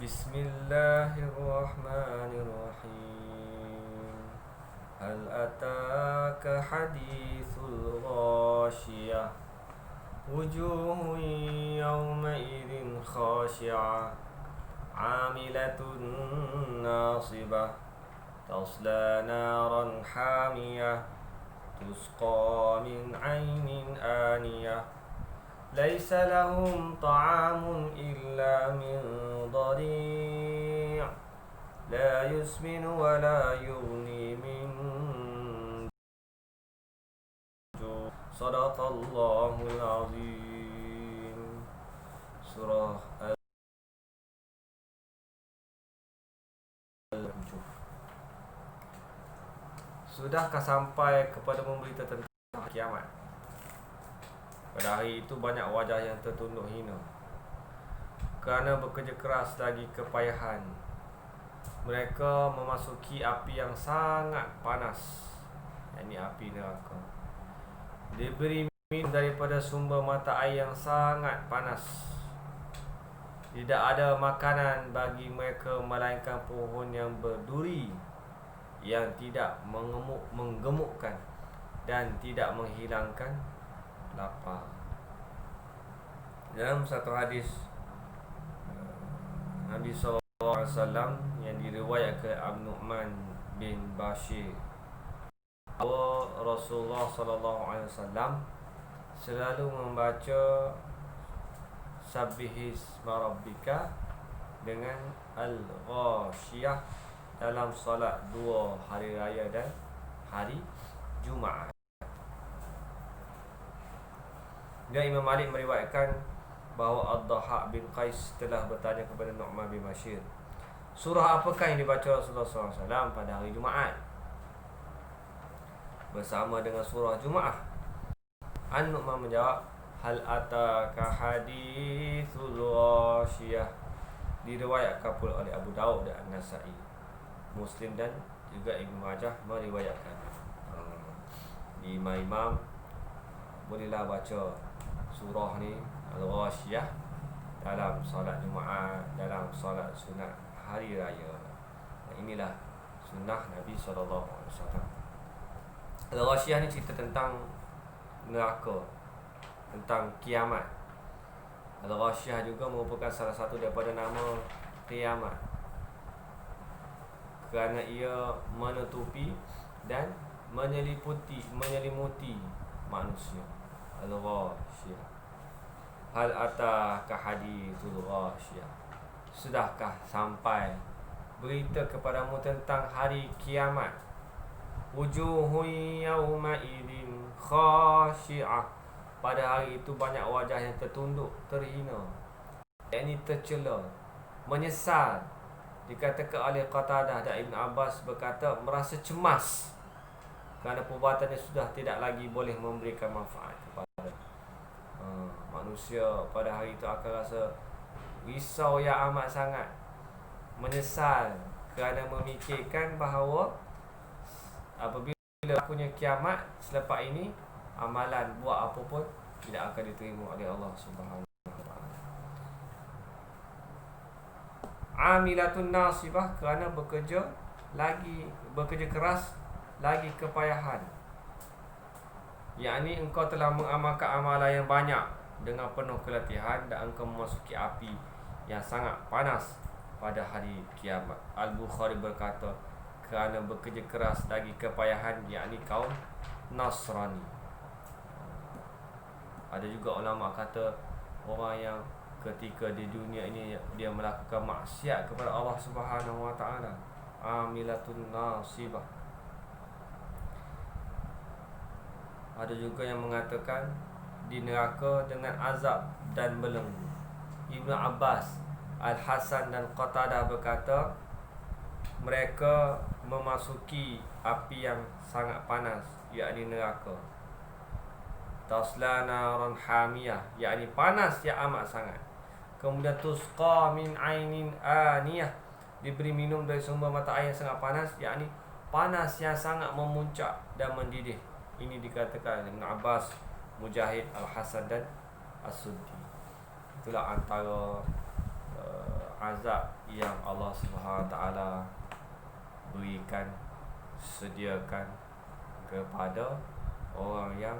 Bismillahirrahmanirrahim. Hal ataka hadithul ghashiyah. Wujuhun yawma idhin khashi'ah. Amilatun nasibah. Tasla naran hamiyah. Tusqa min aynin aniyah. ليس لهم طعام إلا من ضريع لا يسمن ولا يغني من جوع صدق الله العظيم. Surah Al-Anjur. Sudahkah sampai kepada memberita tentang kiamat? Pada hari itu banyak wajah yang tertunduk hina kerana bekerja keras lagi kepayahan. Mereka memasuki api yang sangat panas, yakni api neraka. Diberi minum daripada sumber mata air yang sangat panas. Tidak ada makanan bagi mereka melainkan pohon yang berduri, yang tidak menggemukkan dan tidak menghilangkan lapar. Dalam satu hadis Nabi SAW yang diriwayatkan An-Nu'man bin Bashir, bahawa Rasulullah SAW selalu membaca Sabbihisma Rabbika dengan Al-Ghashiyah dalam solat 2 hari raya dan hari Jumaat. Dan Imam Malik meriwayatkan bahawa Ad-Dhahhak bin Qais telah bertanya kepada Nu'man bin Bashir, surah apakah yang dibaca Rasulullah SAW pada hari Jumaat bersama dengan surah Jumaat? An-Nu'man menjawab, hal ataka hadithul ghashiyah. Diriwayatkan pula oleh Abu Daud dan An-Nasa'i. Muslim dan juga Ibnu Majah meriwayatkan. Imam bolehlah baca surah ni Al-Ghashiyah dalam solat Jumaat, dalam solat sunat hari raya. Inilah sunnah Nabi SAW. Al-Ghashiyah ni cerita tentang neraka, tentang kiamat. Al-Ghashiyah juga merupakan salah satu daripada nama kiamat, kerana ia menutupi dan menyelimuti manusia. Al-Ghashiyah. Hal ataka hadithul ghashiyah. Sudahkah sampai berita kepadamu tentang hari kiamat? Wujuhun yawma idhin khashi'ah. Pada hari itu banyak wajah yang tertunduk, terhina, yakni tercela, menyesal. Dikatakan oleh Qatadah dan Ibn Abbas berkata merasa cemas kerana perbuatannya sudah tidak lagi boleh memberikan manfaat kepada manusia. Pada hari itu akan rasa risau yang amat sangat, menyesal kerana memikirkan bahawa apabila punya kiamat selepas ini, amalan buat apa pun tidak akan diterima oleh Allah Subhanahu wa taala. Amilatun nasibah, kerana bekerja keras lagi kepayahan, yakni engkau telah mengamalkan amalan yang banyak dengan penuh keletihan dan engkau memasuki api yang sangat panas pada hari kiamat. Al-Bukhari berkata kerana bekerja keras lagi kepayahan, yakni kaum Nasrani. Ada juga ulama kata orang yang ketika di dunia ini dia melakukan maksiat kepada Allah Subhanahu wa taala, amilatun nasibah. Ada juga yang mengatakan di neraka dengan azab dan belenggu. Ibnu Abbas, Al-Hasan dan Qatadah berkata mereka memasuki api yang sangat panas, yakni neraka. Tasla naran hamiyah, yakni panas yang amat sangat. Kemudian tusqa min aynin aniyah, diberi minum dari sumber mata air yang sangat panas, yakni panas yang sangat memuncak dan mendidih. Ini dikatakan Ibn Abbas, Mujahid, Al-Hasan dan As-Suddi. Itulah antara azab yang Allah SWT berikan, sediakan kepada orang yang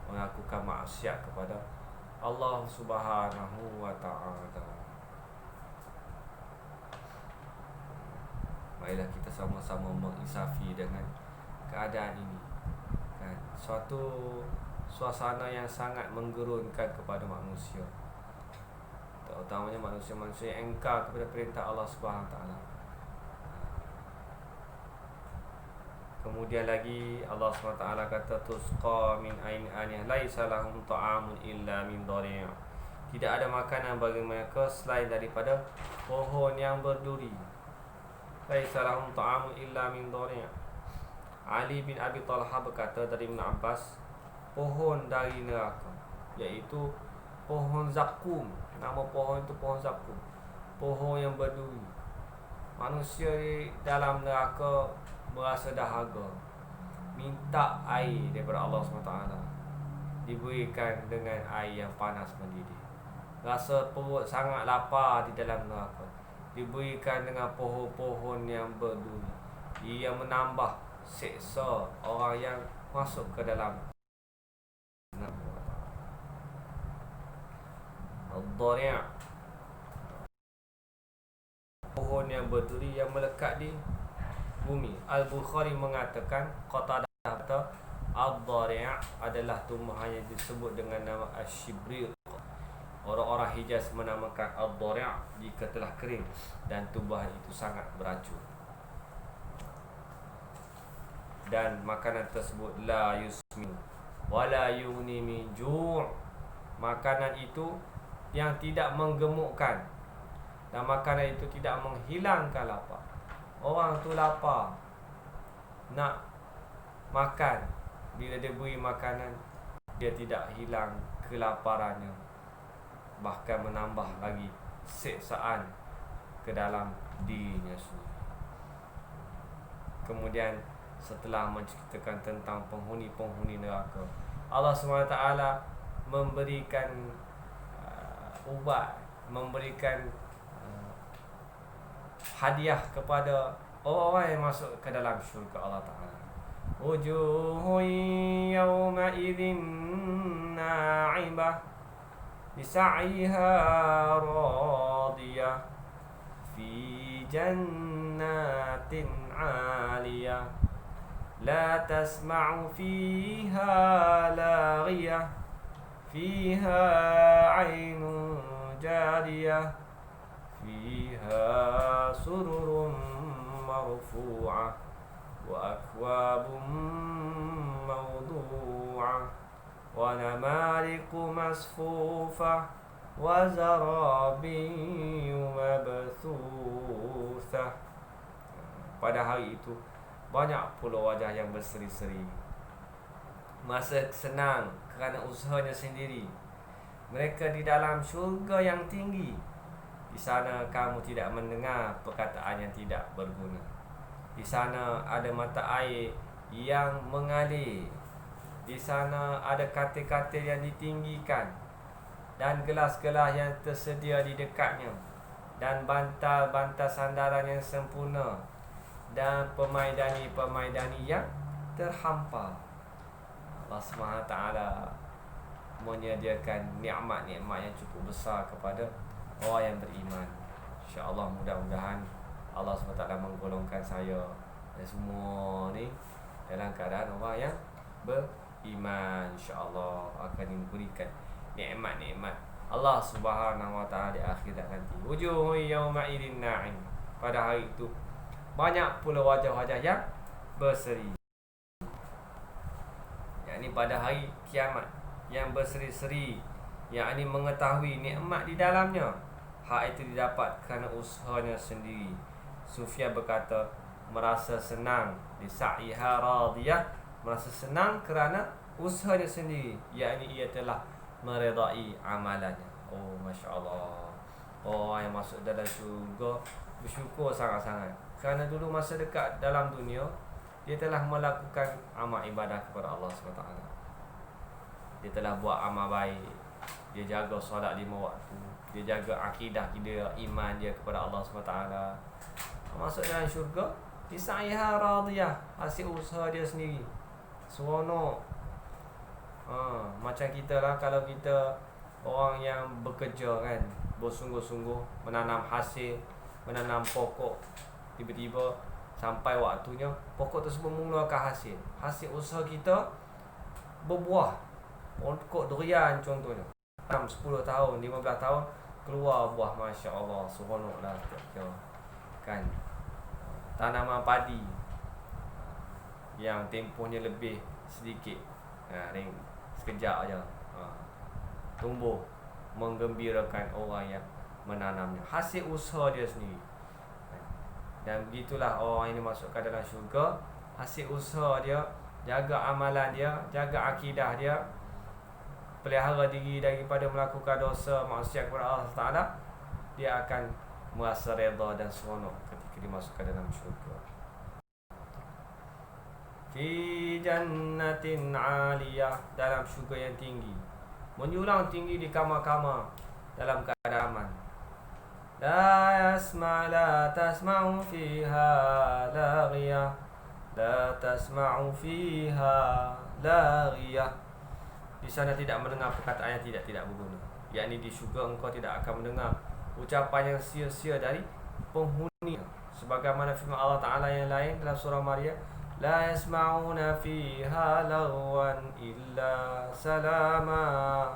melakukan maksiat kepada Allah Subhanahu wa ta'ala. Marilah kita sama-sama menginsafi dengan keadaan ini, kan? Suatu suasana yang sangat menggerunkan kepada manusia, terutamanya manusia-manusia yang engkar kepada perintah Allah Subhanahu wa ta'ala. Kemudian lagi Allah SWT kata, tusqa min ain aniyah laisa lahum ta'amun illa min dhari'. Tidak ada makanan bagi mereka selain daripada pohon yang berduri. Laisa lahum ta'amun illa min dhari'. Ali bin Abi Talha berkata dari Ibn Abbas, pohon dari neraka, iaitu pohon zakum. Nama pohon itu pohon zakum, pohon yang berduri. Manusia di dalam neraka merasa dahaga, minta air daripada Allah SWT, diberikan dengan air yang panas mendidih. Rasa perut sangat lapar di dalam neraka, diberikan dengan pohon-pohon yang berduri. Ia menambah seksa orang yang masuk ke dalam Al-Dhari', pohon yang berduri yang melekat di bumi. Al-Bukhari mengatakan, Qatadah kata, Al-Dhari' adalah tumbuhan yang disebut dengan nama Ash-Shibriq. Orang-orang Hijaz menamakan Al-Dhari' jika telah kering, dan tumbuhan itu sangat beracun. Dan makanan tersebut la yusmin wala yughni min ju'. Makanan itu yang tidak menggemukkan, dan makanan itu tidak menghilangkan lapar. Orang tu lapar, nak makan, bila dia beri makanan, dia tidak hilang kelaparannya, bahkan menambah lagi siksaan ke dalam dirinya sendiri. Kemudian setelah menceritakan tentang penghuni-penghuni neraka, Allah SWT memberikan ubat, memberikan hadiah kepada orang-orang yang masuk ke dalam syurga Allah Ta'ala. Wujuhun yawma idhin na'ibah lisa'yiha radiyah fi jannatin 'aliyah la tasma'u fiha laghiyah fiha 'ainun jariyah fiha sururun marfu'ah wa akwabun mawdu'ah wa namariqu masfufah wa zarabiyu mabthuthah. Pada hari itu banyak pula wajah yang berseri-seri, masa senang kerana usahanya sendiri. Mereka di dalam syurga yang tinggi. Di sana kamu tidak mendengar perkataan yang tidak berguna. Di sana ada mata air yang mengalir. Di sana ada katil-katil yang ditinggikan, dan gelas-gelas yang tersedia di dekatnya, dan bantal-bantal sandaran yang sempurna, dan pemaidani-pemaidani yang terhampar. Allah SWT menyediakan nikmat-nikmat yang cukup besar kepada orang yang beriman. InsyaAllah, mudah-mudahan Allah SWT menggolongkan saya dan semua ni dalam keadaan orang yang beriman. InsyaAllah akan diberikan nikmat-nikmat Allah Subhanahu wa ta'ala di akhirat nanti. Wujuhun yawma idin na'im. Pada hari itu banyak pula wajah-wajah yang berseri, yakni pada hari kiamat, yang berseri-seri, yakni mengetahui nikmat di dalamnya. Hak itu didapat kerana usahanya sendiri. Sufyan berkata, merasa senang di sa'iha radiyah, merasa senang kerana usahanya sendiri, yakni ia telah meredai amalannya. Oh, Masya Allah. Orang yang masuk dalam syurga bersyukur sangat-sangat, kerana dulu masa dekat dalam dunia dia telah melakukan amal ibadah kepada Allah SWT. Dia telah buat amal baik, dia jaga solat 5 waktu, dia jaga akidah dia, iman dia kepada Allah SWT, masuk dalam syurga disaiha radiyah, hasil usaha dia sendiri, seronok. Macam kita lah, kalau kita orang yang bekerja kan, bersungguh-sungguh menanam hasil, menanam pokok, tiba-tiba sampai waktunya pokok tersebut mengeluarkan hasil, hasil usaha kita berbuah. Pokok durian contohnya, 10 tahun, 15 tahun keluar buah, Masya Allah, seronok lah kan. Tanaman padi yang tempohnya lebih sedikit, sekejap aja tumbuh, menggembirakan orang yang menanamnya, hasil usaha dia sendiri. Dan begitulah orang ini masukkan dalam syurga, hasil usaha dia, jaga amalan dia, jaga akidah dia, pelihara diri daripada melakukan dosa maksiat kepada Allah Taala, dia akan merasa redha dan seronok ketika dimasukkan dalam syurga. Fi jannatin 'aliyah, dalam syurga yang tinggi, menjulang tinggi di kamar-kamar dalam keadaan aman. La tasma'u fiha laghiyah, la tasma'u fiha laghiyah. Di sana tidak mendengar perkataan yang tidak berguna. Yakni di syurga engkau tidak akan mendengar ucapan yang sia-sia dari penghuni. Sebagaimana firman Allah Ta'ala yang lain dalam surah Maryam, la yasma'una fiha laghwan illa salama.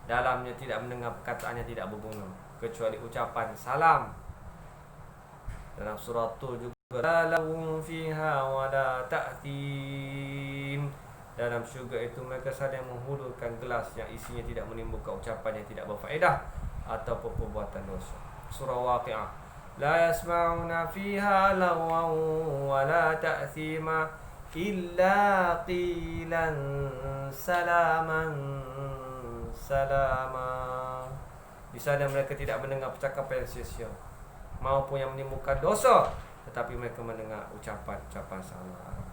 Dalamnya tidak mendengar perkataan yang tidak berguna kecuali ucapan salam. Dalam surah Tu juga, la lahum fiha wa la ta'tim. Dalam syurga itu mereka saling menghulurkan gelas yang isinya tidak menimbulkan ucapan yang tidak berfaedah ataupun perbuatan dosa. Surah Waqi'ah, la yasma'una fiha lagwan wa la ta'thima illa qilan salaman salama. Di sana mereka tidak mendengar percakapan yang sia-sia maupun yang menimbulkan dosa, tetapi mereka mendengar ucapan-ucapan salam.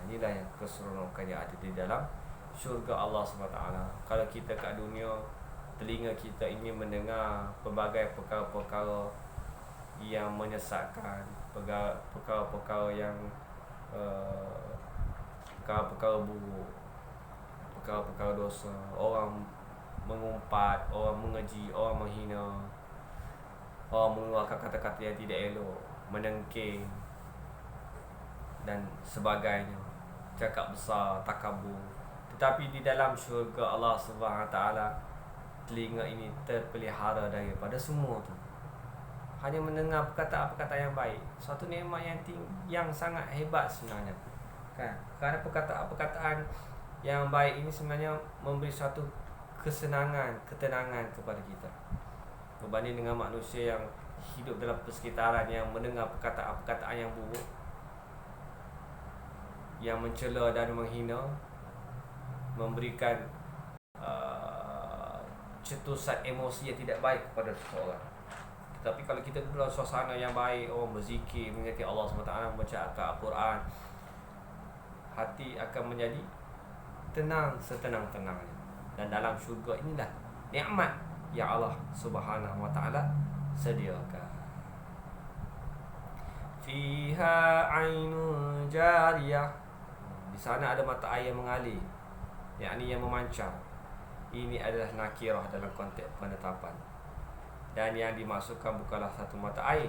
Inilah yang keseronokan yang ada di dalam syurga Allah SWT. Kalau kita kat dunia, telinga kita ingin mendengar pelbagai perkara-perkara yang menyesatkan, perkara-perkara yang perkara-perkara buruk, perkara-perkara dosa, orang mengumpat, orang mengeji, orang menghina, orang mengeluarkan kata-kata yang tidak elok, menengking dan sebagainya, cakap besar, takabur. Tetapi di dalam syurga Allah SWT, telinga ini terpelihara daripada semua tu, hanya mendengar perkataan-perkataan yang baik. Suatu nikmat yang sangat hebat sebenarnya kan? Kerana perkataan-perkataan yang baik ini sebenarnya memberi suatu kesenangan, ketenangan kepada kita, berbanding dengan manusia yang hidup dalam persekitaran yang mendengar perkataan-perkataan yang buruk, yang mencela dan menghina, memberikan cetusan emosi yang tidak baik kepada seseorang. Tetapi kalau kita duduk dalam suasana yang baik, orang berzikir, mengingati Allah SWT, membaca Al-Quran, hati akan menjadi tenang setenang-tenangnya. Dan dalam syurga inilah nikmat yang Allah Subhanahu Wa Taala sediakan. Fiha 'ainun jariyah, di sana ada mata air yang mengalir, yakni yang memancar. Ini adalah nakirah dalam konteks penetapan. Dan yang dimasukkan bukanlah satu mata air,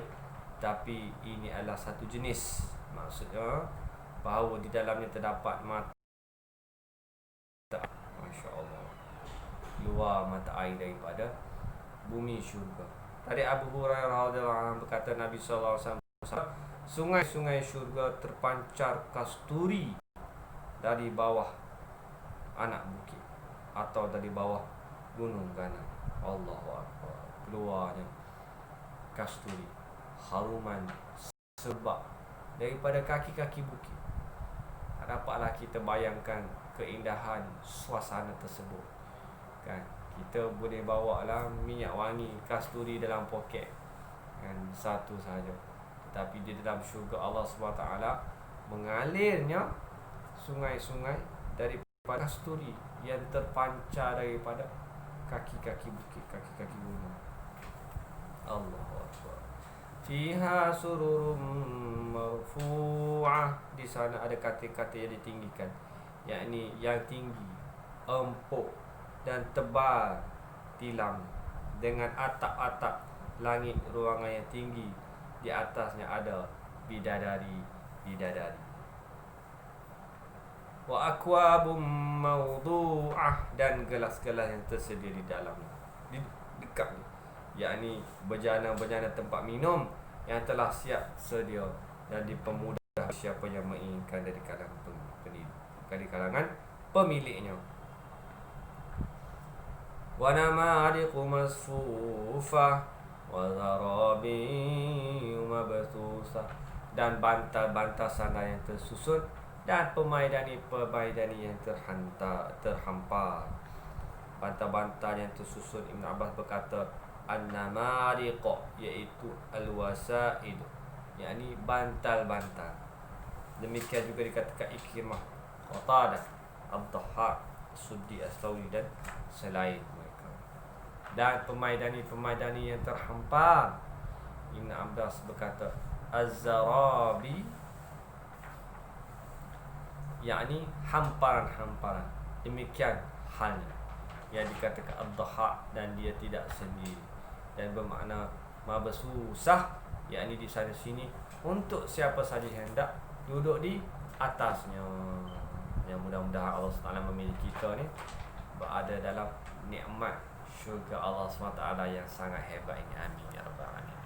tapi ini adalah satu jenis. Maksudnya bahawa di dalamnya terdapat mata, Masya Allah, luar mata air daripada bumi syurga. Tadi Abu Hurairah radhiyallahu anhu berkata, Nabi sallallahu alaihi wasallam, sungai-sungai syurga terpancar kasturi dari bawah anak bukit atau dari bawah gunung ganang. Allahu Akbar. Keluarnya kasturi, haruman sebab daripada kaki-kaki bukit. Dapatlah kita bayangkan keindahan suasana tersebut kan. Kita boleh bawa lah minyak wangi kasturi dalam poket kan, satu sahaja. Tetapi di dalam syurga Allah SWT mengalirnya sungai-sungai daripada kasturi yang terpancar daripada kaki-kaki bukit, kaki-kaki gunung. Allahu Akbar. Fiha sururum marfu'ah. Di sana ada kata-kata yang ditinggikan, yakni yang tinggi, empuk dan tebal tilam, dengan atap-atap langit ruangan yang tinggi. Di atasnya ada bidadari-bidadari. Wa akwabum mawdu'ah, dan gelas-gelas yang tersedia di dalamnya, di dekat ni, yakni bejana-bejana tempat minum yang telah siap sedia dan dipermudah siapa yang menginginkan dari kalangan pemiliknya. Wa namariqu masfufah wa zarabiyu mabthusah, dan bantal-bantal sandal yang tersusun dan permaidani-permaidani yang terhampar. Bantal-bantal yang tersusun, Ibn Abbas berkata an-namariq, iaitu al-wasaid, yakni bantal-bantal. Demikian juga dikatakan Ikrimah, Qatadah, Ad-Dhahhak, Suddi As-Sawri dan selain mereka. Dan permaidani-permaidani yang terhampar, Ibn Abbas berkata az-zarabi, yakni hamparan-hamparan. Demikian halnya yang dikatakan Ad-Dhahhak, dan dia tidak sendiri, dan bermakna mabsusah, yakni di sana sini untuk siapa saja yang hendak duduk di atasnya. Yang mudah-mudahan Allah SWT memiliki kita ni berada dalam nikmat syurga Allah SWT yang sangat hebat ini. Amin ya rabbal alamin.